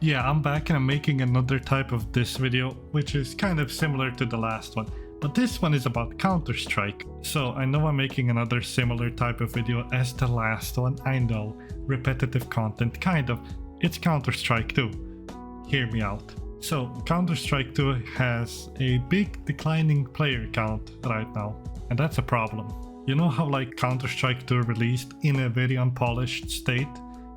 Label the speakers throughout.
Speaker 1: Yeah, I'm back and I'm making another type of this video, which is kind of similar to the last one. But this one is about Counter-Strike. So I know I'm making another similar type of video as the last one. I know, repetitive content, kind of. It's Counter-Strike 2. Hear me out. So Counter-Strike 2 has a big declining player count right now, and that's a problem. You know how like Counter-Strike 2 released in a very unpolished state?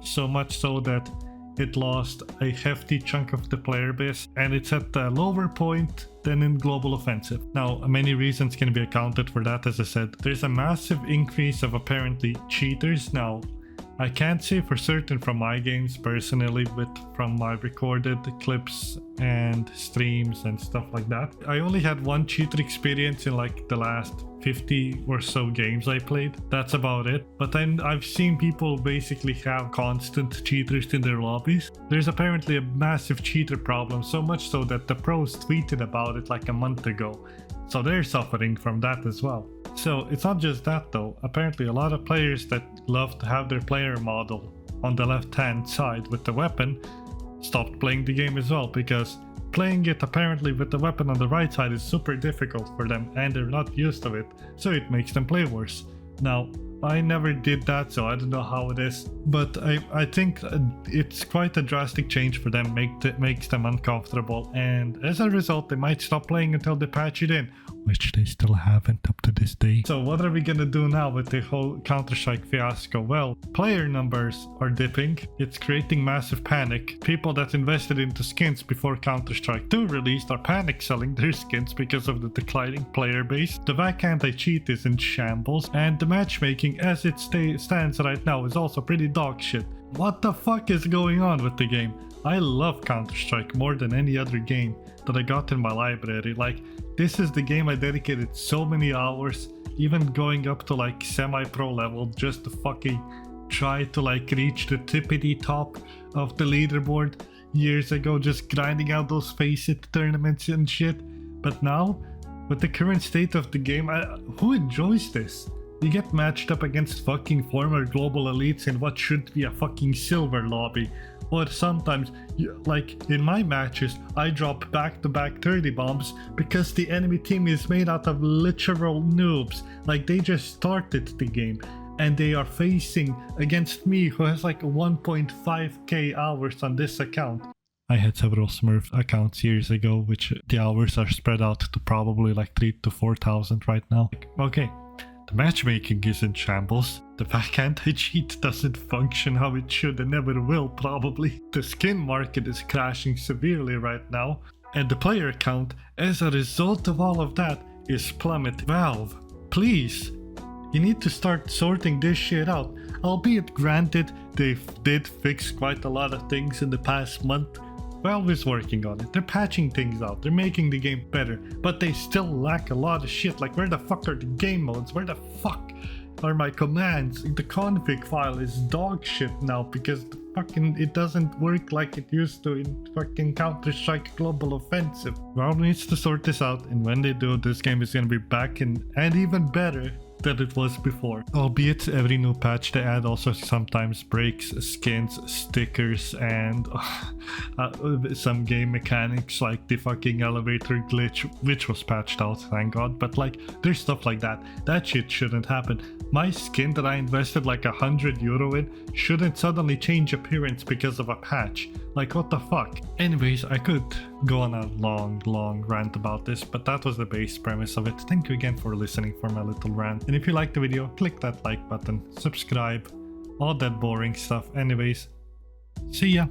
Speaker 1: So much so that it lost a hefty chunk of the player base, and it's at a lower point than in Global Offensive. Now, many reasons can be accounted for that. As I said, there's a massive increase of apparently cheaters. Now, I can't say for certain from my games personally, but from my recorded clips and streams and stuff like that. I only had one cheater experience in like the last 50 or so games I played. That's about it. But I've seen people basically have constant cheaters in their lobbies. There's apparently a massive cheater problem, so much so that the pros tweeted about it like a month ago. So they're suffering from that as well. So it's not just that though. Apparently a lot of players that love to have their player model on the left hand side with the weapon stopped playing the game as well, because playing it apparently with the weapon on the right side is super difficult for them and they're not used to it, so it makes them play worse. Now, I never did that, so I don't know how it is, but I think it's quite a drastic change for them, makes them uncomfortable, and as a result they might stop playing until they patch it in, which they still haven't up to this day. So what are we gonna do now with the whole Counter-Strike fiasco? Well, player numbers are dipping. It's creating massive panic. People that invested into skins before Counter-Strike 2 released are panic selling their skins because of the declining player base. The back anti-cheat is in shambles, and the matchmaking as it stands right now is also pretty dog shit. What the fuck is going on with the game? I love Counter-Strike more than any other game that I got in my library. Like, this is the game I dedicated so many hours, even going up to like semi-pro level, just to fucking try to like reach the tippity top of the leaderboard years ago, just grinding out those face-it tournaments and shit. But now, with the current state of the game, who enjoys this? You get matched up against fucking former global elites in what should be a fucking silver lobby. Or sometimes, like in my matches, I drop back-to-back 30 bombs because the enemy team is made out of literal noobs. Like, they just started the game and they are facing against me, who has like 1.5k hours on this account. I had several Smurf accounts years ago, which the hours are spread out to probably like 3,000 to 4,000 right now. Okay. The matchmaking is in shambles. The back anti-cheat doesn't function how it should and never will probably. The skin market is crashing severely right now. And the player count, as a result of all of that, is plummeting. Valve, please, you need to start sorting this shit out. Albeit granted, they did fix quite a lot of things in the past month. Valve is working on it. They're patching things out. They're making the game better. But they still lack a lot of shit. Like, where the fuck are the game modes? Where the fuck are my commands? The config file is dog shit now because it doesn't work like it used to in fucking Counter-Strike Global Offensive. Valve needs to sort this out, and when they do, this game is gonna be back and even better than it was before. Albeit every new patch they add also sometimes breaks skins, stickers, and some game mechanics like the fucking elevator glitch, which was patched out, thank god. But like, there's stuff like that. That shit shouldn't happen. My skin that I invested like €100 in shouldn't suddenly change appearance because of a patch. Like, what the fuck? Anyways, I could go on a long rant about this, but that was the base premise of it. Thank you again for listening for my little rant. And if you liked the video, click that like button, subscribe, all that boring stuff. Anyways, see ya.